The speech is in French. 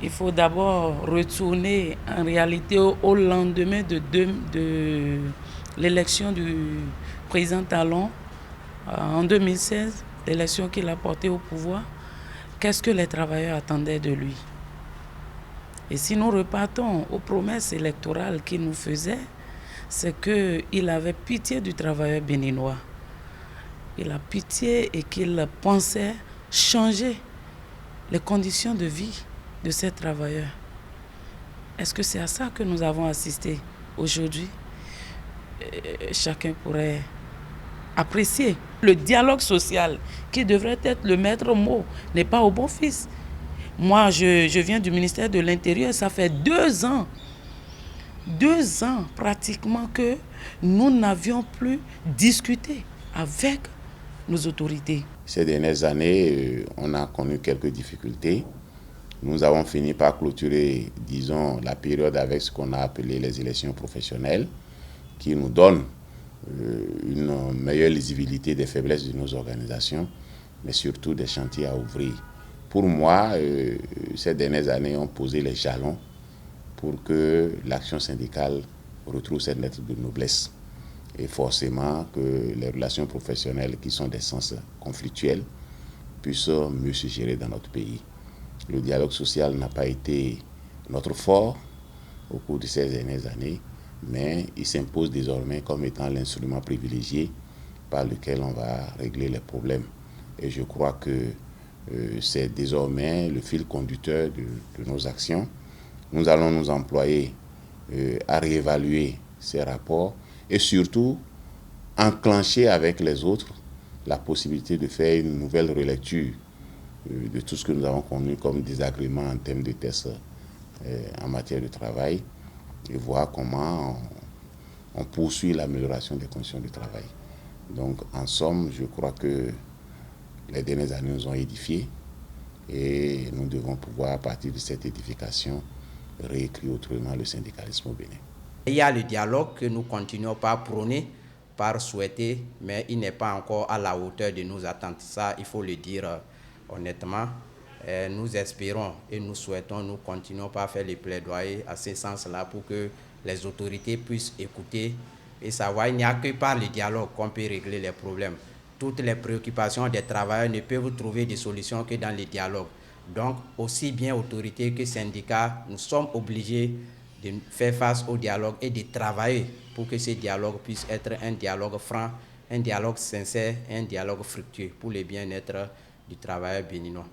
Il faut d'abord retourner en réalité au lendemain de l'élection du président Talon en 2016, l'élection qu'il a portée au pouvoir. Qu'est-ce que les travailleurs attendaient de lui? Et si nous repartons aux promesses électorales qu'il nous faisait, c'est qu'il avait pitié du travailleur béninois. Il a pitié et qu'il pensait changer les conditions de vie de ces travailleurs. Est-ce que c'est à ça que nous avons assisté aujourd'hui? Chacun pourrait apprécier. Le dialogue social, qui devrait être le maître mot, n'est pas au bon fils. Moi, je viens du ministère de l'Intérieur, ça fait 2 ans pratiquement que nous n'avions plus discuté avec nos autorités. Ces dernières années, on a connu quelques difficultés. Nous avons fini par clôturer, disons, la période avec ce qu'on a appelé les élections professionnelles, qui nous donnent une meilleure lisibilité des faiblesses de nos organisations, mais surtout des chantiers à ouvrir. Pour moi, ces dernières années ont posé les jalons pour que l'action syndicale retrouve cette lettre de noblesse. Et forcément que les relations professionnelles qui sont d'essence conflictuelles puissent mieux se gérer dans notre pays. Le dialogue social n'a pas été notre fort au cours de ces dernières années, mais il s'impose désormais comme étant l'instrument privilégié par lequel on va régler les problèmes. Et je crois que c'est désormais le fil conducteur de nos actions. Nous allons nous employer à réévaluer ces rapports et surtout enclencher avec les autres la possibilité de faire une nouvelle relecture de tout ce que nous avons connu comme désagrément en termes de tests en matière de travail et voir comment on poursuit l'amélioration des conditions de travail. Donc en somme, je crois que les dernières années nous ont édifiés et nous devons pouvoir, à partir de cette édification, réécrire autrement le syndicalisme au Bénin. Il y a le dialogue que nous continuons par prôner, par souhaiter, mais il n'est pas encore à la hauteur de nos attentes. Ça, il faut le dire honnêtement. Nous espérons et nous souhaitons, nous continuons par faire les plaidoyers à ce sens-là pour que les autorités puissent écouter et savoir qu'il n'y a que par le dialogue qu'on peut régler les problèmes. Toutes les préoccupations des travailleurs ne peuvent trouver des solutions que dans le dialogue. Donc, aussi bien autorités que syndicats, nous sommes obligés de faire face au dialogue et de travailler pour que ce dialogue puisse être un dialogue franc, un dialogue sincère, un dialogue fructueux pour le bien-être du travailleur béninois.